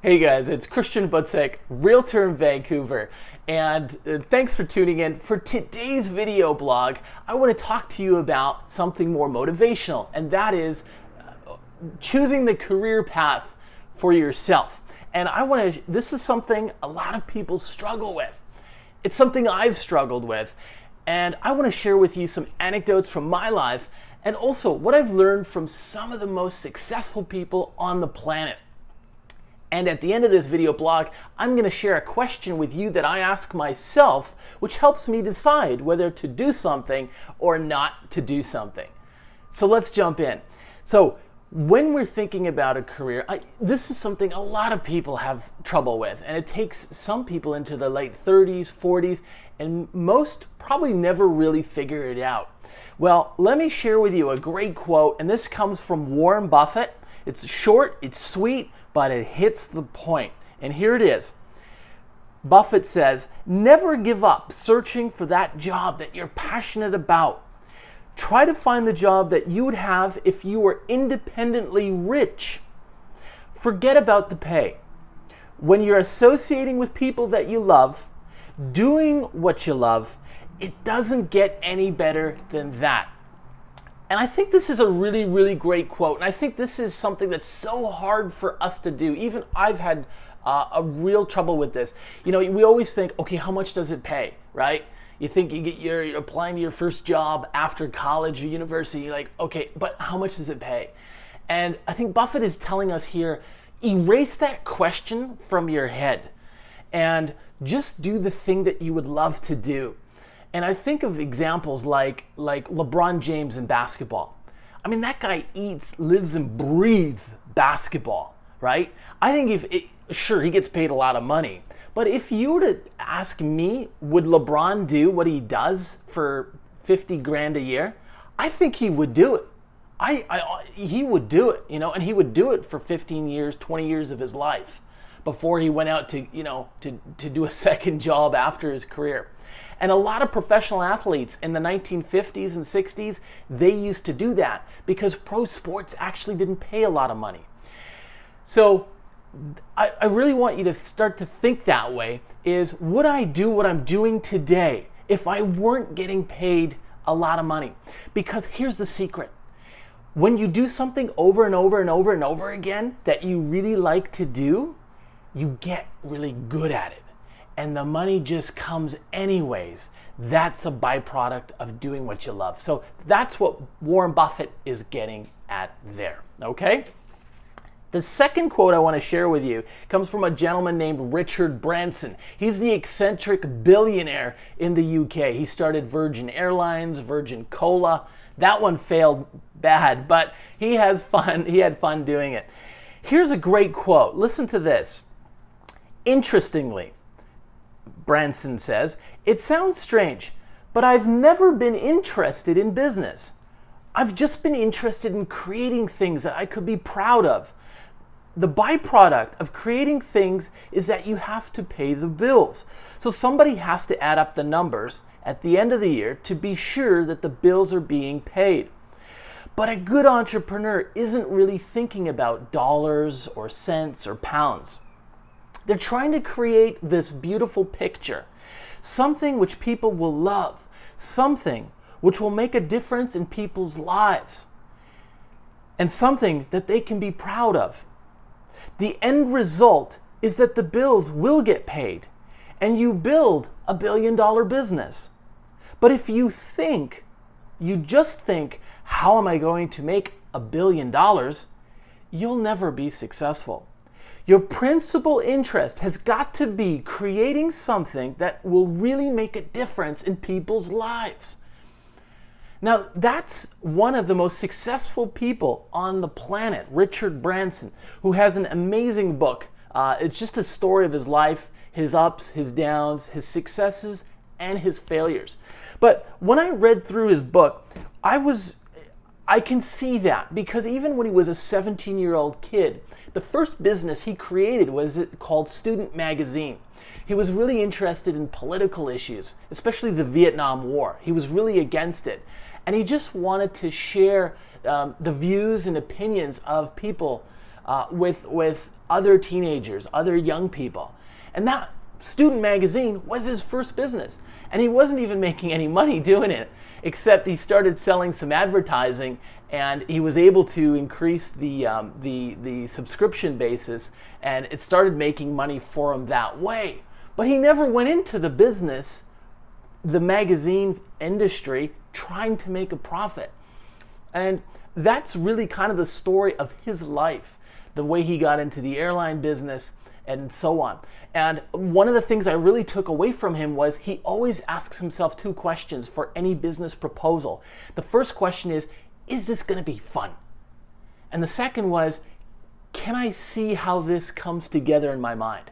Hey guys, it's Christian Butzek, Realtor in Vancouver, and thanks for tuning in. For today's video blog, I want to talk to you about something more motivational, and that is choosing the career path for yourself. And this is something a lot of people struggle with. It's something I've struggled with, and I want to share with you some anecdotes from my life and also what I've learned from some of the most successful people on the planet. And at the end of this video blog, I'm going to share a question with you that I ask myself, which helps me decide whether to do something or not to do something. So let's jump in. So when we're thinking about a career, this is something a lot of people have trouble with, and it takes some people into their late 30s, 40s, and most probably never really figure it out. Well, let me share with you a great quote, and this comes from Warren Buffett. It's short, it's sweet, but it hits the point. And here it is. Buffett says, "Never give up searching for that job that you're passionate about. Try to find the job that you would have if you were independently rich. Forget about the pay. When you're associating with people that you love, doing what you love, it doesn't get any better than that." And I think this is a really, really great quote. And I think this is something that's so hard for us to do. Even I've had a real trouble with this. You know, we always think, okay, how much does it pay, right? You think you're applying to your first job after college or university. You're like, okay, but how much does it pay? And I think Buffett is telling us here, erase that question from your head and just do the thing that you would love to do. And I think of examples like LeBron James in basketball. I mean, that guy eats, lives, and breathes basketball, right? I think sure, he gets paid a lot of money. But if you were to ask me, would LeBron do what he does for 50 grand a year? I think he would do it. He would do it, you know, and he would do it for 15 years, 20 years of his life before he went out to do a second job after his career. And a lot of professional athletes in the 1950s and 60s, they used to do that because pro sports actually didn't pay a lot of money. So I really want you to start to think that way, is would I do what I'm doing today if I weren't getting paid a lot of money? Because here's the secret. When you do something over and over and over and over again that you really like to do, you get really good at it. And the money just comes anyways. That's a byproduct of doing what you love. So that's what Warren Buffett is getting at there, okay? The second quote I want to share with you comes from a gentleman named Richard Branson. He's the eccentric billionaire in the UK. He started Virgin Airlines, Virgin Cola. That one failed bad, but he has fun. He had fun doing it. Here's a great quote. Listen to this. "Interestingly," Branson says, "it sounds strange, but I've never been interested in business. I've just been interested in creating things that I could be proud of. The byproduct of creating things is that you have to pay the bills. So somebody has to add up the numbers at the end of the year to be sure that the bills are being paid. But a good entrepreneur isn't really thinking about dollars or cents or pounds. They're trying to create this beautiful picture, something which people will love, something which will make a difference in people's lives, and something that they can be proud of. The end result is that the bills will get paid, and you build $1 billion business. But if you just think, how am I going to make $1 billion? You'll never be successful. Your principal interest has got to be creating something that will really make a difference in people's lives." Now, that's one of the most successful people on the planet, Richard Branson, who has an amazing book. It's just a story of his life, his ups, his downs, his successes, and his failures. But when I read through his book, I can see that, because even when he was a 17-year-old kid, the first business he created was called Student Magazine. He was really interested in political issues, especially the Vietnam War. He was really against it. And he just wanted to share the views and opinions of people with other teenagers, other young people. And that student magazine was his first business. And he wasn't even making any money doing it, except he started selling some advertising, and he was able to increase the subscription basis, and it started making money for him that way. But he never went into the business, the magazine industry, trying to make a profit. And that's really kind of the story of his life, the way he got into the airline business and so on. And one of the things I really took away from him was he always asks himself two questions for any business proposal. The first question is this going to be fun? And the second was, can I see how this comes together in my mind?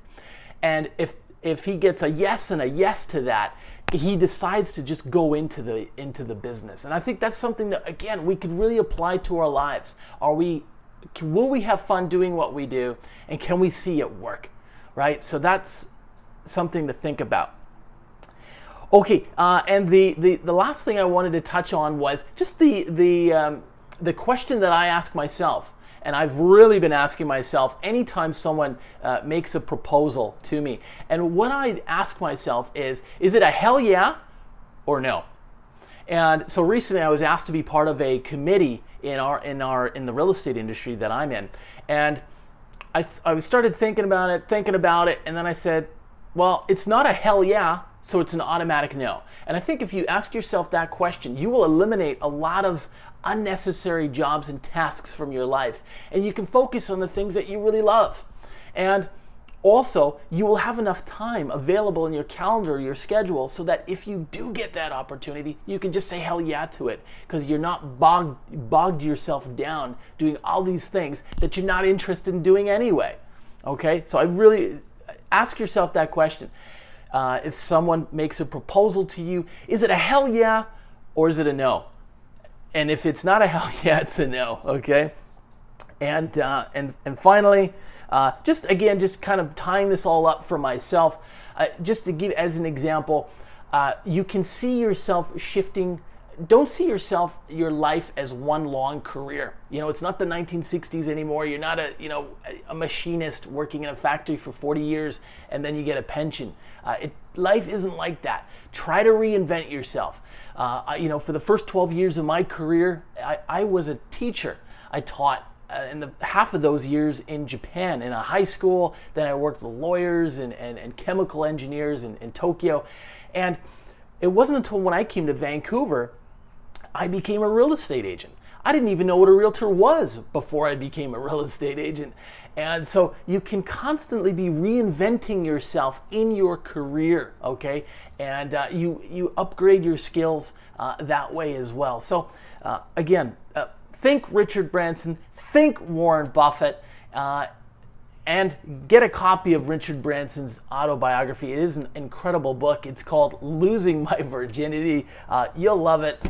And if he gets a yes and a yes to that, he decides to just go into the business. And I think that's something that, again, we could really apply to our lives. Will we have fun doing what we do, and can we see it work, right? So that's something to think about. Okay, and the last thing I wanted to touch on was just the question that I ask myself, and I've really been asking myself anytime someone makes a proposal to me. And what I ask myself is it a hell yeah or no? And so recently I was asked to be part of a committee in the real estate industry that I'm in. And I started thinking about it, and then I said, well, it's not a hell yeah, so it's an automatic no. And I think if you ask yourself that question, you will eliminate a lot of unnecessary jobs and tasks from your life, and you can focus on the things that you really love. And also, you will have enough time available in your calendar, your schedule, so that if you do get that opportunity, you can just say hell yeah to it, because you're not bogged yourself down doing all these things that you're not interested in doing anyway. Okay, so I really ask yourself that question. If someone makes a proposal to you, is it a hell yeah or is it a no? And if it's not a hell yeah, it's a no. Okay, and finally, just kind of tying this all up for myself, just to give as an example, you can see yourself shifting. Don't see your life as one long career. It's not the 1960s anymore. You're not a machinist working in a factory for 40 years and then you get a pension. Life isn't like that. Try to reinvent yourself. For the first 12 years of my career, I was a teacher. I taught in half of those years in Japan in a high school. Then I worked with lawyers and chemical engineers in Tokyo. And it wasn't until when I came to Vancouver, I became a real estate agent. I didn't even know what a realtor was before I became a real estate agent. And so you can constantly be reinventing yourself in your career, okay? And you upgrade your skills that way as well. So again, think Richard Branson, think Warren Buffett, and get a copy of Richard Branson's autobiography. It is an incredible book. It's called Losing My Virginity. You'll love it.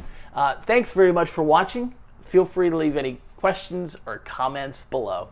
Thanks very much for watching. Feel free to leave any questions or comments below.